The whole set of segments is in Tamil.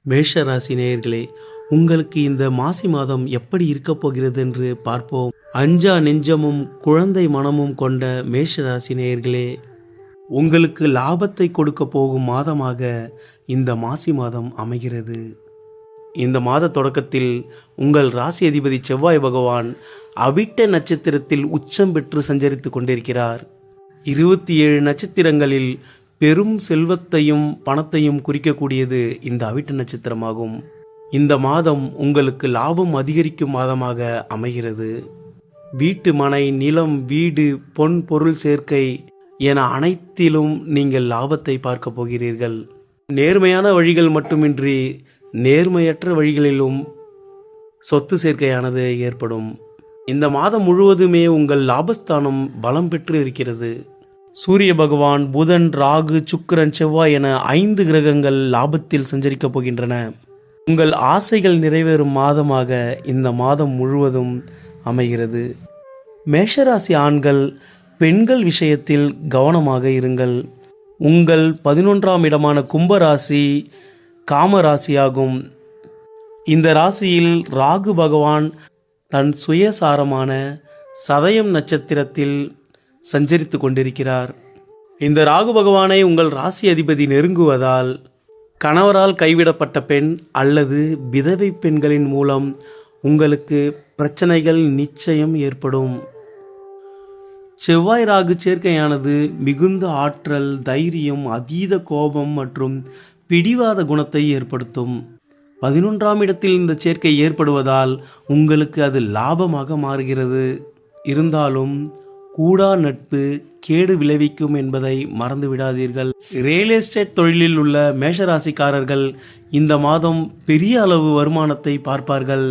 மேஷ ராசி நேயர்களே, உங்களுக்கு இந்த மாசி மாதம் எப்படி இருக்கப் போகிறது என்று பார்ப்போம். அஞ்சா நெஞ்சமும் குழந்தை மனமும் கொண்ட மேஷ ராசி நேயர்களே, உங்களுக்கு லாபத்தை கொடுக்க போகும் மாதமாக இந்த மாசி மாதம் அமைகிறது. இந்த மாத தொடக்கத்தில் உங்கள் ராசி அதிபதி செவ்வாய் பகவான் அவிட்ட நட்சத்திரத்தில் உச்சம் பெற்று சஞ்சரித்து கொண்டிருக்கிறார். 27 நட்சத்திரங்களில் பெரும் செல்வத்தையும் பணத்தையும் குறிக்கக்கூடியது இந்த அவிட்ட நட்சத்திரமாகும். இந்த மாதம் உங்களுக்கு லாபம் அதிகரிக்கும் மாதமாக அமைகிறது. வீட்டு மனை, நிலம், வீடு, பொன் பொருள் சேர்க்கை என அனைத்திலும் நீங்கள் லாபத்தை பார்க்க போகிறீர்கள். நேர்மையான வழிகள் மட்டுமின்றி நேர்மையற்ற வழிகளிலும் சொத்து சேர்க்கையானது ஏற்படும். இந்த மாதம் முழுவதுமே உங்கள் லாபஸ்தானம் பலம் பெற்று இருக்கிறது. சூரிய பகவான், புதன், ராகு, சுக்கிரன், செவ்வாய் என 5 கிரகங்கள் லாபத்தில் சஞ்சரிக்கப் போகின்றன. உங்கள் ஆசைகள் நிறைவேறும் மாதமாக இந்த மாதம் முழுவதும் அமைகிறது. மேஷராசி ஆண்கள், பெண்கள் விஷயத்தில் கவனமாக இருங்கள். உங்கள் 11ஆம் இடமான கும்பராசி காமராசியாகும். இந்த ராசியில் ராகு பகவான் தன் சுயசாரமான சதயம் நட்சத்திரத்தில் சஞ்சரித்து கொண்டிருக்கிறார். இந்த ராகு பகவானை உங்கள் ராசி அதிபதி நெருங்குவதால் கணவரால் கைவிடப்பட்ட பெண் அல்லது விதவை பெண்களின் மூலம் உங்களுக்கு பிரச்சனைகள் நிச்சயம் ஏற்படும். செவ்வாய் ராகு சேர்க்கையானது மிகுந்த ஆற்றல், தைரியம், அதீத கோபம் மற்றும் பிடிவாத குணத்தை ஏற்படுத்தும். 11ஆம் இடத்தில் இந்த சேர்க்கை ஏற்படுவதால் உங்களுக்கு அது லாபமாக மாறுகிறது. இருந்தாலும் கூடா நட்பு கேடு விளைவிக்கும் என்பதை மறந்து விடாதீர்கள். ரியல் எஸ்டேட் தொழிலில் உள்ள மேஷராசிக்காரர்கள் இந்த மாதம் பெரிய அளவு வருமானத்தை பார்ப்பார்கள்.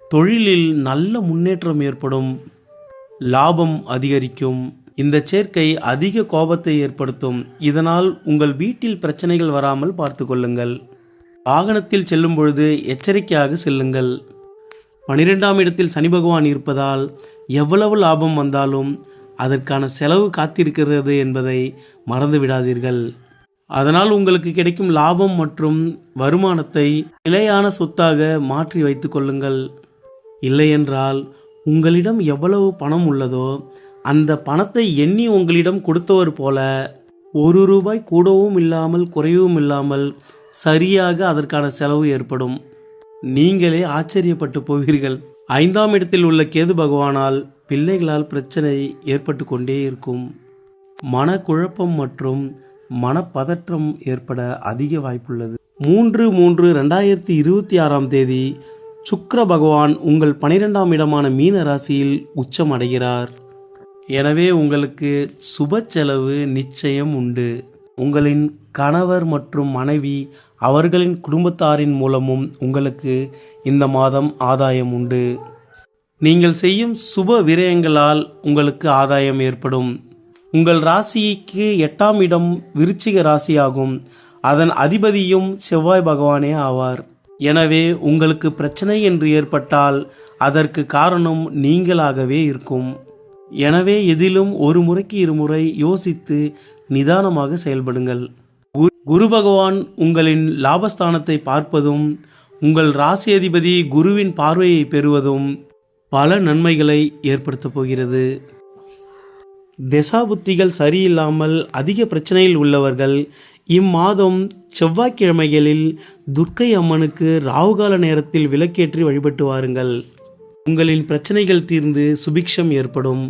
தொழிலில் நல்ல முன்னேற்றம் ஏற்படும். லாபம் அதிகரிக்கும். இந்த சேர்க்கை அதிக கோபத்தை ஏற்படுத்தும். இதனால் உங்கள் வீட்டில் பிரச்சனைகள் வராமல் பார்த்து கொள்ளுங்கள். வாகனத்தில் செல்லும் பொழுது எச்சரிக்கையாக செல்லுங்கள். 12ஆம் இடத்தில் சனி பகவான் இருப்பதால் எவ்வளவு லாபம் வந்தாலும் அதற்கான செலவு காத்திருக்கிறது என்பதை மறந்து விடாதீர்கள். அதனால் உங்களுக்கு கிடைக்கும் லாபம் மற்றும் வருமானத்தை நிலையான சொத்தாக மாற்றி வைத்து கொள்ளுங்கள். இல்லையென்றால் உங்களிடம் எவ்வளவு பணம் உள்ளதோ அந்த பணத்தை எண்ணி உங்களிடம் கொடுத்தவர் போல ₹1 கூடவும் இல்லாமல் குறையவும் இல்லாமல் சரியாக அதற்கான செலவு ஏற்படும். நீங்களே ஆச்சரியப்பட்டு போவீர்கள். 5ஆம் இடத்தில் உள்ள கேது பகவானால் பிள்ளைகளால் பிரச்சனை ஏற்பட்டு கொண்டே இருக்கும். மனக்குழப்பம் மற்றும் மனப்பதற்றம் ஏற்பட அதிக வாய்ப்புள்ளது. 3/3/2026ஆம் தேதி சுக்கிர பகவான் உங்கள் 12ஆம் இடமான மீன ராசியில் உச்சம் அடைகிறார். எனவே உங்களுக்கு சுப செலவு நிச்சயம் உண்டு. உங்களின் கணவர் மற்றும் மனைவி அவர்களின் குடும்பத்தாரின் மூலமும் உங்களுக்கு இந்த மாதம் ஆதாயம் உண்டு. நீங்கள் செய்யும் சுப விரயங்களால் உங்களுக்கு ஆதாயம் ஏற்படும். உங்கள் ராசிக்கு 8ஆம் இடம் விருச்சிக ராசியாகும். அதன் அதிபதியும் செவ்வாய் பகவானே ஆவார். எனவே உங்களுக்கு பிரச்சனை என்று ஏற்பட்டால் அதற்கு காரணம் நீங்களாகவே இருக்கும். எனவே எதிலும் ஒரு முறைக்கு 2 முறை யோசித்து நிதானமாக செயல்படுங்கள். குரு பகவான் உங்களின் லாபஸ்தானத்தை பார்ப்பதும் உங்கள் ராசி அதிபதி குருவின் பார்வையை பெறுவதும் பல நன்மைகளை ஏற்படுத்தப் போகிறது. தசாபுத்திகள் சரியில்லாமல் அதிக பிரச்சனையில் உள்ளவர்கள் இம்மாதம் செவ்வாய்க்கிழமைகளில் துர்க்கை அம்மனுக்கு ராவுகால நேரத்தில் விளக்கேற்றி வழிபட்டு வாருங்கள். உங்களின் பிரச்சனைகள் தீர்ந்து சுபிக்ஷம் ஏற்படும்.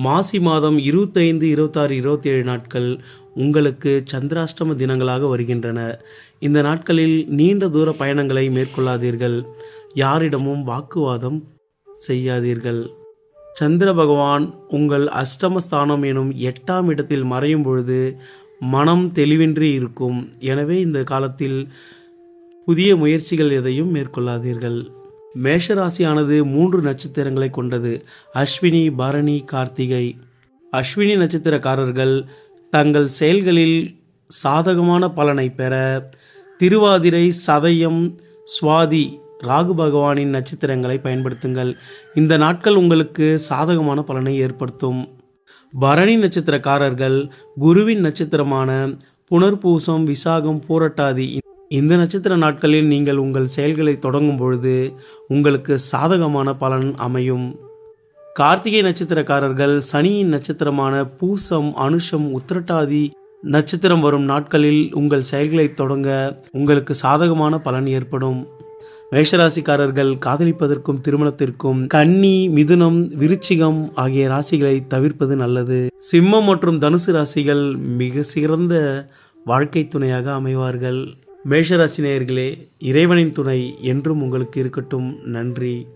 மாசி மாதம் 25, 26, 27 நாட்கள் உங்களுக்கு சந்திராஷ்டம தினங்களாக வருகின்றன. இந்த நாட்களில் நீண்ட தூர பயணங்களை மேற்கொள்ளாதீர்கள். யாரிடமும் வாக்குவாதம் செய்யாதீர்கள். சந்திர பகவான் உங்கள் அஷ்டமஸ்தானம் எனும் 8ஆம் இடத்தில் மறையும் பொழுது மனம் தெளிவின்றி இருக்கும். எனவே இந்த காலத்தில் புதிய முயற்சிகள் எதையும் மேற்கொள்ளாதீர்கள். மேஷராசியானது 3 நட்சத்திரங்களை கொண்டது. அஸ்வினி, பரணி, கார்த்திகை. அஸ்வினி நட்சத்திரக்காரர்கள் தங்கள் செயல்களில் சாதகமான பலனை பெற திருவாதிரை, சதயம், சுவாதி, ராகு பகவானின் நட்சத்திரங்களை பயன்படுத்துங்கள். இந்த நாட்கள் உங்களுக்கு சாதகமான பலனை ஏற்படுத்தும். பரணி நட்சத்திரக்காரர்கள் குருவின் நட்சத்திரமான புனர்பூசம், விசாகம், பூரட்டாதி இந்த நட்சத்திர நாட்களில் நீங்கள் உங்கள் செயல்களை தொடங்கும் பொழுது உங்களுக்கு சாதகமான பலன் அமையும். கார்த்திகை நட்சத்திரக்காரர்கள் சனியின் நட்சத்திரமான பூசம், அனுஷம், உத்திரட்டாதி நட்சத்திரம் வரும் நாட்களில் உங்கள் செயல்களை தொடங்க உங்களுக்கு சாதகமான பலன் ஏற்படும். மேஷராசிக்காரர்கள் காதலிப்பதற்கும் திருமணத்திற்கும் கன்னி, மிதுனம், விருச்சிகம் ஆகிய ராசிகளை தவிர்ப்பது நல்லது. சிம்மம் மற்றும் தனுசு ராசிகள் மிக சிறந்த வாழ்க்கை துணையாக அமைவார்கள். மேஷராசி நேயர்களே, இறைவனின் துணை என்றும் உங்களுக்கு இருக்கட்டும். நன்றி.